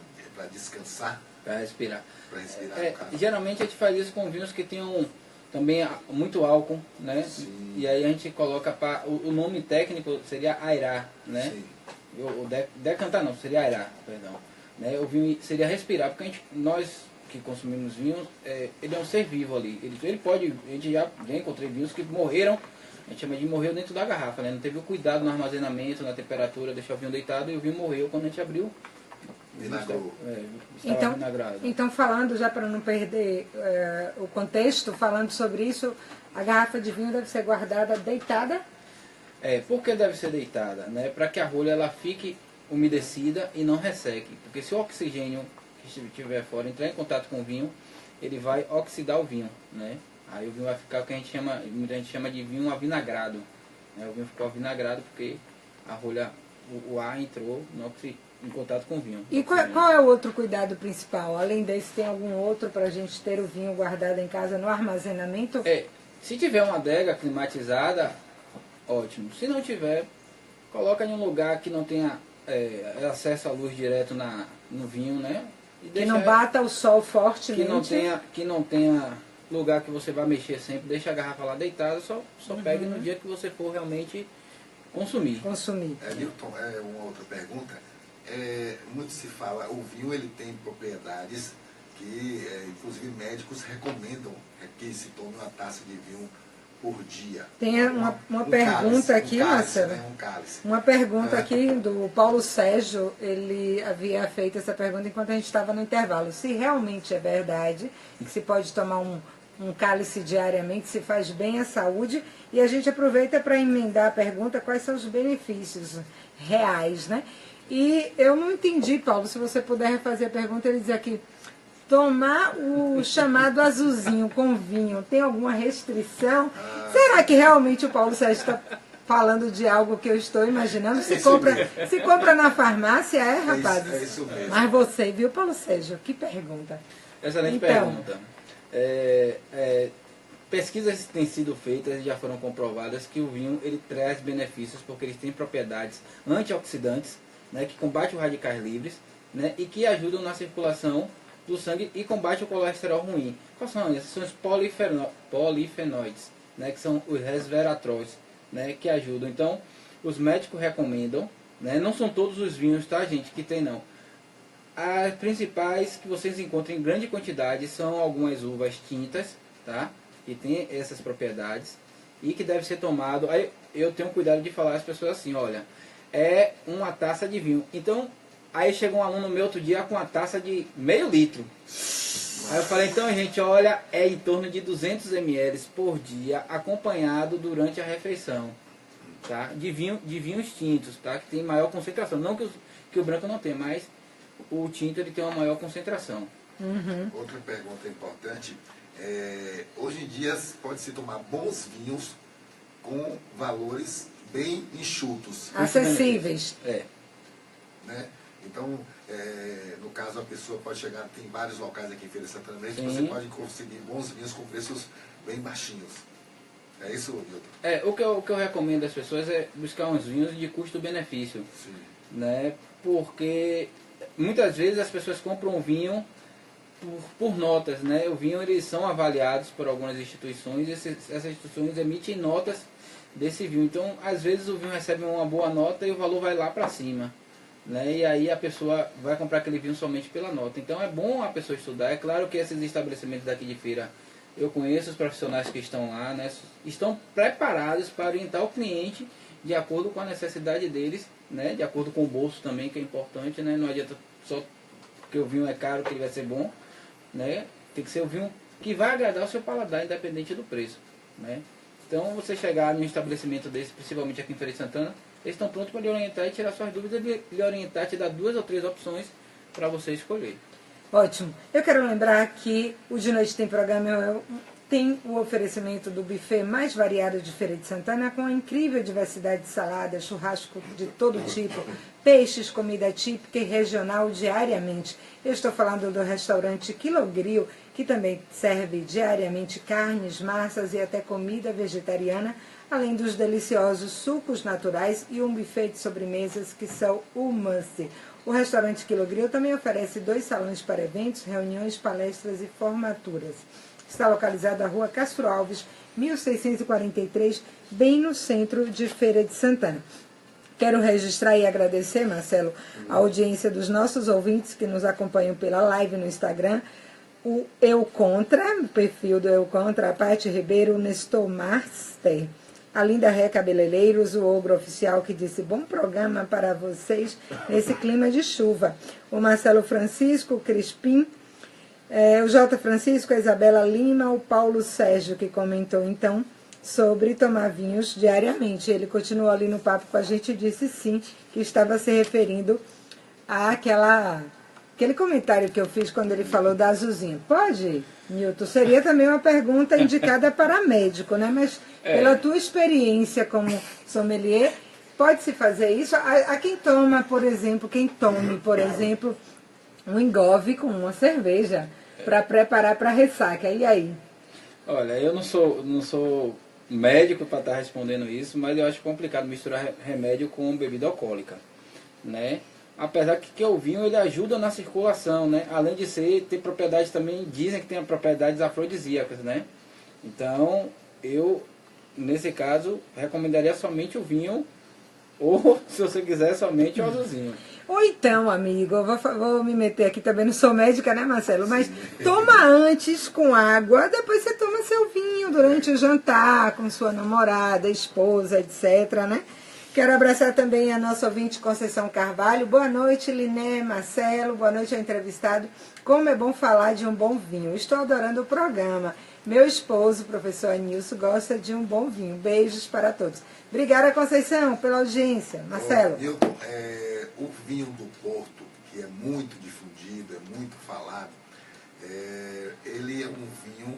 descansar? Para respirar. Para respirar, no caso. Geralmente a gente faz isso com vinhos que tenham também muito álcool, né? Sim. E aí a gente coloca o nome técnico seria airar, né? Sim. Decantar não, seria airar, perdão. Né? O vinho seria respirar, porque nós que consumimos vinho, ele é um ser vivo ali. Ele pode, a gente já encontrei vinhos que morreram, a gente chama de morreu dentro da garrafa, né? Não teve o cuidado no armazenamento, na temperatura, deixar o vinho deitado e o vinho morreu quando a gente abriu. Vinagrou. Então, falando, já para não perder o contexto, falando sobre isso, a garrafa de vinho deve ser guardada deitada? Por que deve ser deitada? Né? Para que a rolha ela fique umedecida e não resseque. Porque se o oxigênio que estiver fora entrar em contato com o vinho, ele vai oxidar o vinho. Né? Aí o vinho vai ficar o que muita gente chama de vinho avinagrado. Né? O vinho ficou avinagrado porque a rolha, o ar entrou em contato com o vinho. E qual é o outro cuidado principal? Além desse, tem algum outro para a gente ter o vinho guardado em casa no armazenamento? Se tiver uma adega climatizada, ótimo. Se não tiver, coloca em um lugar que não tenha acesso à luz direto no vinho, né? E que não bata o sol fortemente. Que não tenha lugar que você vai mexer sempre. Deixa a garrafa lá deitada, só pegue no dia que você for realmente consumir. Newton, uma outra pergunta. Muito se fala, o vinho ele tem propriedades que, inclusive, médicos recomendam que se tome uma taça de vinho por dia. Tem uma pergunta aqui, Marcelo. Um cálice. Uma pergunta aqui do Paulo Sérgio, ele havia feito essa pergunta enquanto a gente estava no intervalo. Se realmente é verdade que se pode tomar um cálice diariamente, se faz bem à saúde, e a gente aproveita para emendar a pergunta quais são os benefícios reais, né? E eu não entendi, Paulo, se você puder refazer a pergunta, ele diz aqui, tomar o chamado azulzinho com vinho, tem alguma restrição? Será que realmente o Paulo Sérgio está falando de algo que eu estou imaginando? Se compra na farmácia, rapazes? É isso mesmo. Mas você, viu, Paulo Sérgio? Que pergunta. Excelente pergunta. Pesquisas têm sido feitas e já foram comprovadas que o vinho ele traz benefícios porque ele tem propriedades antioxidantes, né, que combate os radicais livres, né, e que ajudam na circulação do sangue e combate o colesterol ruim. Quais são esses? São os polifenóides, né, que são os resveratrol, né, que ajudam. Então, os médicos recomendam, né, não são todos os vinhos, tá, gente, que tem não. As principais que vocês encontram em grande quantidade são algumas uvas tintas, tá, que tem essas propriedades e que deve ser tomado. Aí eu tenho cuidado de falar às pessoas assim, olha, é uma taça de vinho. Então, aí chegou um aluno meu outro dia com uma taça de meio litro. Aí eu falei, então, gente, olha, é em torno de 200 ml por dia, acompanhado durante a refeição, tá? De vinhos tintos, tá? Que tem maior concentração. Não que o branco não tem, mas o tinto ele tem uma maior concentração. Outra pergunta importante. Hoje em dia pode-se tomar bons vinhos com valores bem enxutos. Acessíveis. Né? Então, no caso, a pessoa pode chegar, tem vários locais aqui em Feira de Santana que você pode conseguir bons vinhos com preços bem baixinhos. É isso, Newton? O que eu recomendo às pessoas é buscar uns vinhos de custo-benefício. Né? Porque muitas vezes as pessoas compram um vinho por notas, né? O vinho, eles são avaliados por algumas instituições e essas instituições emitem notas desse vinho. Então, às vezes o vinho recebe uma boa nota e o valor vai lá para cima, né? E aí a pessoa vai comprar aquele vinho somente pela nota. Então é bom a pessoa estudar. É claro que esses estabelecimentos daqui de feira, eu conheço os profissionais que estão lá, né? Estão preparados para orientar o cliente de acordo com a necessidade deles, né? De acordo com o bolso também, que é importante, né? Não adianta só porque o vinho é caro que ele vai ser bom, né? Tem que ser o vinho que vai agradar o seu paladar, independente do preço, né? Então, você chegar num estabelecimento desse, principalmente aqui em Feira de Santana, eles estão prontos para lhe orientar e tirar suas dúvidas, lhe orientar, te dar 2 ou 3 opções para você escolher. Ótimo. Eu quero lembrar que o De Noite Tem Programa tem o oferecimento do buffet mais variado de Feira de Santana, com a incrível diversidade de saladas, churrasco de todo tipo, peixes, comida típica e regional diariamente. Eu estou falando do restaurante Quilogril, que também serve diariamente carnes, massas e até comida vegetariana, além dos deliciosos sucos naturais e um buffet de sobremesas que são o must. O restaurante Quilogril também oferece 2 salões para eventos, reuniões, palestras e formaturas. Está localizado na rua Castro Alves, 1643, bem no centro de Feira de Santana. Quero registrar e agradecer, Marcelo, a audiência dos nossos ouvintes que nos acompanham pela live no Instagram. O Eu Contra, o perfil do Eu Contra, a Paty Ribeiro, o Nestor Master, a Linda Ré Cabeleireiros, o Ogro Oficial, que disse bom programa para vocês nesse clima de chuva. O Marcelo Francisco, o Crispim, o J. Francisco, a Isabela Lima, o Paulo Sérgio, que comentou então sobre tomar vinhos diariamente. Ele continuou ali no papo com a gente e disse sim, que estava se referindo àquele comentário que eu fiz quando ele falou da azulzinha. Pode, Nilton? Seria também uma pergunta indicada para médico, né? Mas pela tua experiência como sommelier, pode-se fazer isso? A quem toma, por exemplo, um engove com uma cerveja para preparar para ressaca. E aí? Olha, eu não sou médico para estar respondendo isso, mas eu acho complicado misturar remédio com bebida alcoólica, né? Apesar que o vinho ele ajuda na circulação, né? Além de ter propriedades também, dizem que tem propriedades afrodisíacas, né? Então, eu, nesse caso, recomendaria somente o vinho, ou, se você quiser, somente o azulzinho. Ou então, amigo, eu vou me meter aqui também, não sou médica, né, Marcelo? Mas toma antes com água, depois você toma seu vinho durante o jantar, com sua namorada, esposa, etc, né? Quero abraçar também a nossa ouvinte Conceição Carvalho. Boa noite, Liné, Marcelo, boa noite ao entrevistado. Como é bom falar de um bom vinho. Estou adorando o programa. Meu esposo, o professor Anilson, gosta de um bom vinho. Beijos para todos. Obrigada, Conceição, pela audiência. Marcelo. Nilton, o vinho do Porto, que é muito difundido, é muito falado, ele é um vinho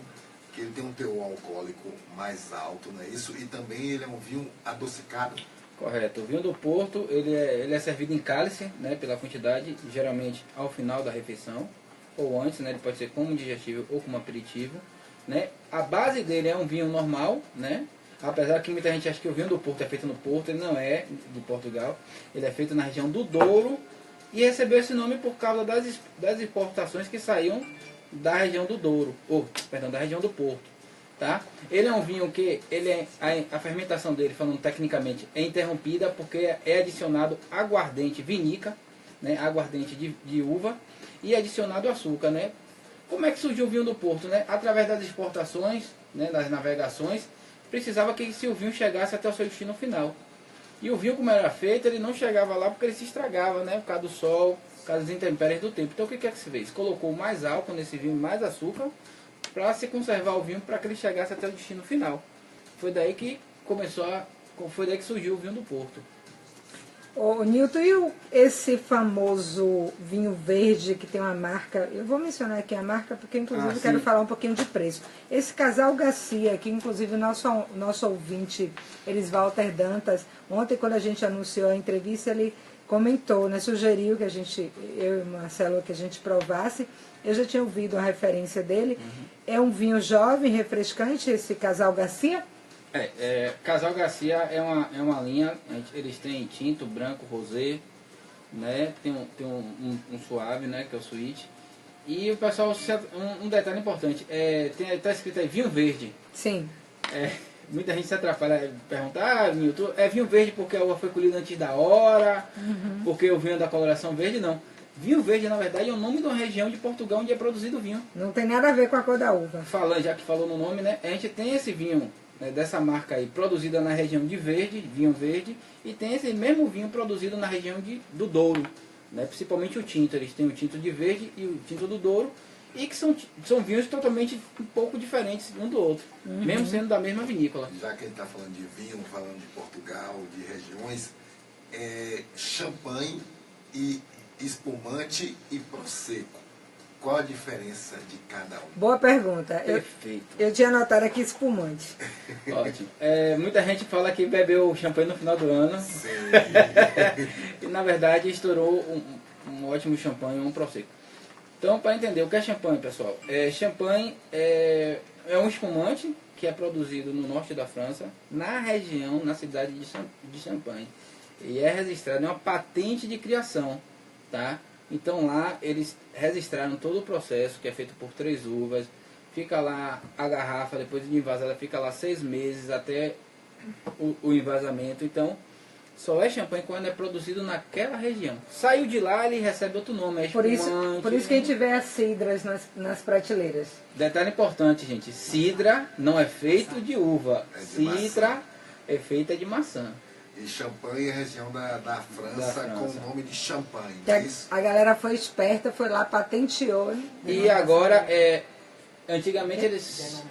que ele tem um teor alcoólico mais alto, não é isso? E também ele é um vinho adocicado. Correto. O vinho do Porto, ele é servido em cálice, né, pela quantidade, geralmente ao final da refeição, ou antes, né, ele pode ser como digestivo ou como aperitivo, né? A base dele é um vinho normal, né? Apesar que muita gente acha que o vinho do Porto é feito no Porto, ele não é de Portugal, ele é feito na região do Douro e recebeu esse nome por causa das exportações que saíam da região do Douro, da região do Porto, tá? Ele é um vinho que a fermentação dele, falando tecnicamente, é interrompida porque é adicionado aguardente vinica, né? Aguardente de uva e adicionado açúcar, né? Como é que surgiu o vinho do Porto, né? Através das exportações, né, das navegações, precisava que esse vinho chegasse até o seu destino final. E o vinho, como era feito, ele não chegava lá porque ele se estragava, né? Por causa do sol, por causa das intempéries do tempo. Então o que é que se fez? Colocou mais álcool nesse vinho, mais açúcar, para se conservar o vinho, para que ele chegasse até o destino final. Foi daí que surgiu o vinho do Porto. Ô, Nilton, e esse famoso vinho verde que tem uma marca, eu vou mencionar aqui a marca porque inclusive quero falar um pouquinho de preço. Esse Casal Garcia, que inclusive o nosso ouvinte, Elisvalter Dantas, ontem quando a gente anunciou a entrevista, ele comentou, né, sugeriu que eu e o Marcelo, que a gente provasse. Eu já tinha ouvido a referência dele. É um vinho jovem, refrescante, esse Casal Garcia? Casal Garcia é uma linha, eles têm tinto, branco, rosé, né? Tem um suave, né? Que é o sweet. E o pessoal, um detalhe importante, tá escrito aí vinho verde. Sim. Muita gente se atrapalha, pergunta, Nilton, é vinho verde porque a uva foi colhida antes da hora, porque o vinho é da coloração verde? Não. Vinho verde, na verdade, é o nome de uma região de Portugal onde é produzido o vinho. Não tem nada a ver com a cor da uva. Já que falou no nome, né? A gente tem esse vinho, né, dessa marca aí, produzida na região de vinho verde, e tem esse mesmo vinho produzido na região do Douro, né? Principalmente o tinto. Eles têm o tinto de verde e o tinto do Douro, e que são vinhos totalmente um pouco diferentes um do outro, mesmo sendo da mesma vinícola. Já que ele está falando de vinho, falando de Portugal, de regiões, champanhe e espumante e prosecco. Qual a diferença de cada um? Boa pergunta. Perfeito. Eu tinha anotado aqui espumante. Ótimo. Muita gente fala que bebeu champanhe no final do ano. Sim. E na verdade estourou um ótimo champanhe, um prosecco. Então, para entender o que é champanhe, pessoal, champanhe é um espumante que é produzido no norte da França, na cidade de Champagne. E é registrado em uma patente de criação, tá? Então lá eles registraram todo o processo, que é feito por 3 uvas, fica lá a garrafa, depois de envasada, fica lá 6 meses até o envasamento. Então, só é champanhe quando é produzido naquela região. Saiu de lá, ele recebe outro nome, é Por espumante. isso que a gente vê as cidras nas prateleiras. Detalhe importante, gente. Cidra não é feito de uva. É de Cidra maçã. é feita de maçã. E Champagne é região da França, com o nome de Champagne. Que É isso? a galera foi esperta, foi lá, patenteou. E agora, antigamente eles...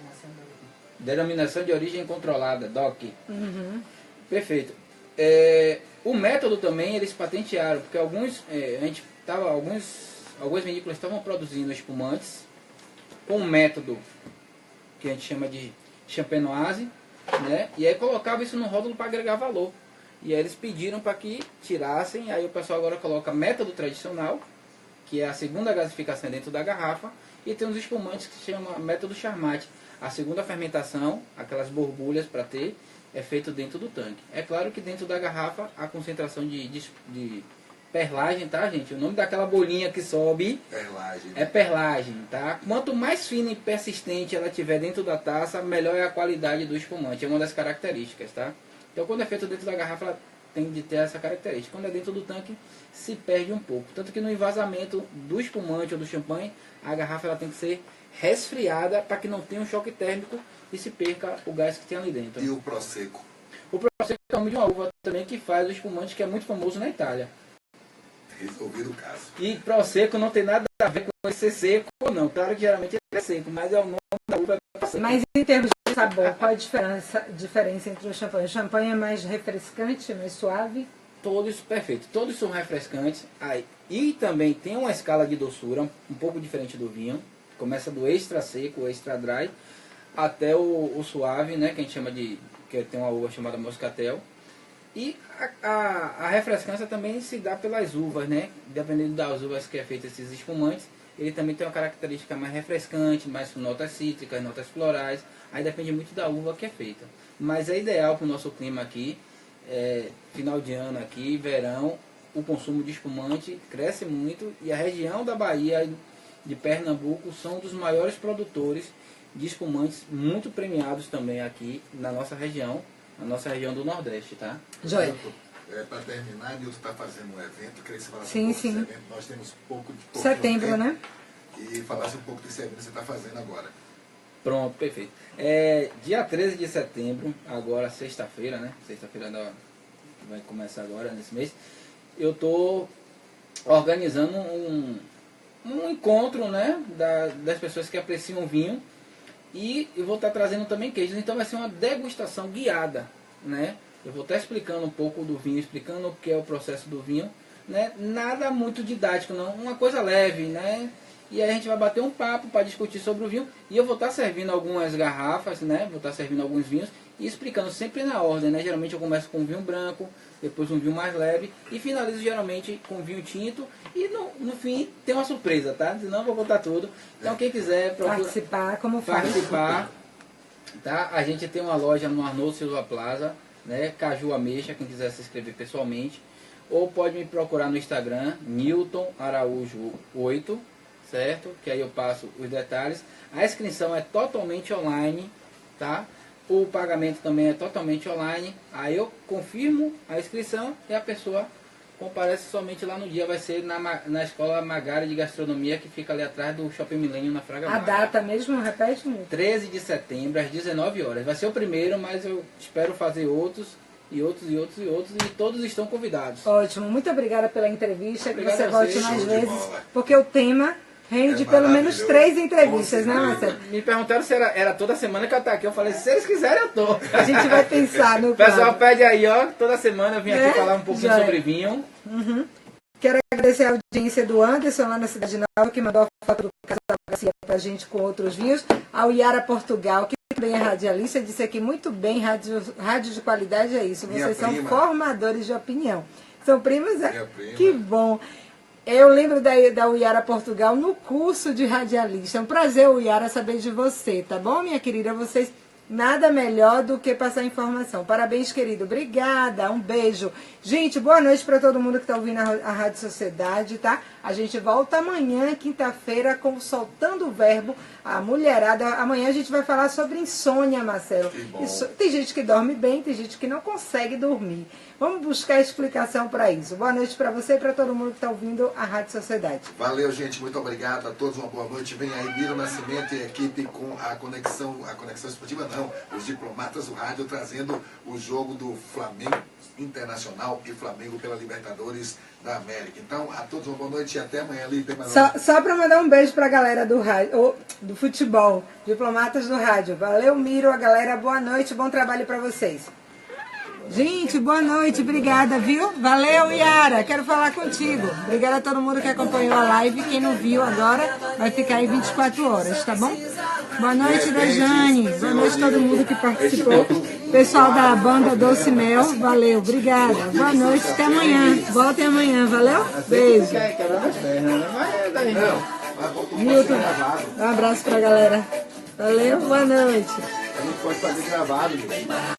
Denominação de origem controlada, DOC. Perfeito. O método também eles patentearam, porque algumas vinícolas estavam produzindo espumantes com um método que a gente chama de champenoise, né? E aí colocava isso no rótulo para agregar valor. E aí eles pediram para que tirassem, aí o pessoal agora coloca método tradicional, que é a segunda gasificação dentro da garrafa, e tem uns espumantes que se chama método Charmat. A segunda fermentação, aquelas borbulhas para ter, é feito dentro do tanque. É claro que dentro da garrafa a concentração de perlagem, tá, gente? O nome daquela bolinha que sobe Perlagem. é perlagem, tá? Quanto mais fina e persistente ela tiver dentro da taça, melhor é a qualidade do espumante. É uma das características, tá? Então quando é feito dentro da garrafa, ela tem de ter essa característica. Quando é dentro do tanque, se perde um pouco. Tanto que no envasamento do espumante ou do champanhe, a garrafa ela tem que ser resfriada para que não tenha um choque térmico e se perca o gás que tem ali dentro. E o Prosecco? O Prosecco é o nome de uma uva também que faz o espumante, que é muito famoso na Itália. Resolvido o caso. E Prosecco não tem nada a ver com ele ser seco ou não. Claro que geralmente ele é seco, mas é o nome da uva é Prosecco. Mas em termos de sabor, qual a diferença entre o champanhe? O champanhe é mais refrescante, mais suave? Todos, perfeito. Todos são refrescantes. E também tem uma escala de doçura um pouco diferente do vinho. Começa do extra seco, extra dry, até o suave, né, que a gente chama de... que tem uma uva chamada moscatel. E a refrescância também se dá pelas uvas, né? Dependendo das uvas que é feito esses espumantes, ele também tem uma característica mais refrescante, mais com notas cítricas, notas florais. Aí depende muito da uva que é feita. Mas é ideal para o nosso clima aqui, final de ano aqui, verão, o consumo de espumante cresce muito e a região da Bahia de Pernambuco são um dos maiores produtores de espumantes, muito premiados também aqui na nossa região do Nordeste, tá? Joia. Para terminar, Nilton está fazendo um evento, queria que você falasse Sim, um pouco sim. desse evento. Nós temos pouco Setembro, tempo, né? E falasse um pouco desse evento que você está fazendo agora. Pronto, perfeito. Dia 13 de setembro, agora sexta-feira, né? Sexta-feira vai começar agora nesse mês. Eu estou organizando um encontro, né, das pessoas que apreciam o vinho, e eu vou estar trazendo também queijos. Então vai ser uma degustação guiada, né? Eu vou estar explicando um pouco do vinho, explicando o que é o processo do vinho, né? Nada muito didático, não, uma coisa leve, né? E aí a gente vai bater um papo para discutir sobre o vinho, e eu vou estar servindo algumas garrafas, né? Vou estar servindo alguns vinhos e explicando sempre na ordem, né? Geralmente eu começo com um vinho branco, depois um vinho mais leve e finalizo geralmente com vinho tinto, e no fim tem uma surpresa, tá? Senão eu vou botar tudo. Então quem quiser Participar, como faz? participar, tá? A gente tem uma loja no Arnold Silva Plaza, né? Caju Ameixa, quem quiser se inscrever pessoalmente, ou pode me procurar no Instagram, Nilton Araújo 8, certo? Que aí eu passo os detalhes. A inscrição é totalmente online, tá? O pagamento também é totalmente online. Aí eu confirmo a inscrição e a pessoa comparece somente lá no dia. Vai ser na Escola Magari de Gastronomia, que fica ali atrás do Shopping Milênio, na Fraga A Magra. data mesmo, repete, Nilton? 13 de setembro, às 19 horas. Vai ser o primeiro, mas eu espero fazer outros, e todos estão convidados. Ótimo, muito obrigada pela entrevista, que Obrigado você a volte vocês. mais Show de vezes, bola. porque o tema rende É pelo menos maravilhoso. 3 entrevistas, né, Com Marcelo? Me perguntaram se era toda semana que eu estou aqui. Eu falei, se eles quiserem, eu tô. A gente vai pensar no O pessoal plano. pede aí, ó, toda semana eu vim Né? aqui falar um pouquinho Joia. sobre vinho. Quero agradecer a audiência do Anderson, lá na Cidade Nova, que mandou a foto do Casa da Bacia pra gente com outros vinhos. Ao Iara Portugal, que também é radialista, disse aqui muito bem, rádio de qualidade é isso. Minha Vocês são prima. formadores de opinião. São primos? Minha prima. Que bom. Eu lembro da Uiara Portugal no curso de radialista. É um prazer, Uiara, saber de você, tá bom, minha querida? Vocês Nada melhor do que passar informação. Parabéns, querido. Obrigada. Um beijo. Gente, boa noite para todo mundo que está ouvindo a Rádio Sociedade, tá? A gente volta amanhã, quinta-feira, com Soltando o Verbo. A mulherada. Amanhã a gente vai falar sobre insônia, Marcelo. Tem gente que dorme bem, tem gente que não consegue dormir. Vamos buscar explicação para isso. Boa noite para você e para todo mundo que está ouvindo a Rádio Sociedade. Valeu, gente. Muito obrigado a todos. Uma boa noite. Vem aí Miro Nascimento e a equipe com a conexão esportiva não, os diplomatas do rádio trazendo o jogo do Flamengo Internacional e Flamengo pela Libertadores da América. Então, a todos uma boa noite e até amanhã ali. Só para mandar um beijo para a galera do rádio, do futebol, diplomatas do rádio. Valeu, Miro, a galera, boa noite, bom trabalho para vocês. Gente, boa noite, obrigada, viu? Valeu, Yara, quero falar contigo. Obrigada a todo mundo que acompanhou a live. Quem não viu agora vai ficar aí 24 horas, tá bom? Boa noite, Dejane. Boa noite a todo mundo que participou. Pessoal da banda Doce Mel, valeu, obrigada. Boa noite, até amanhã. Voltem amanhã, valeu? Beijo. Milton, um abraço pra galera. Valeu, boa noite. A gente pode fazer gravado, gente.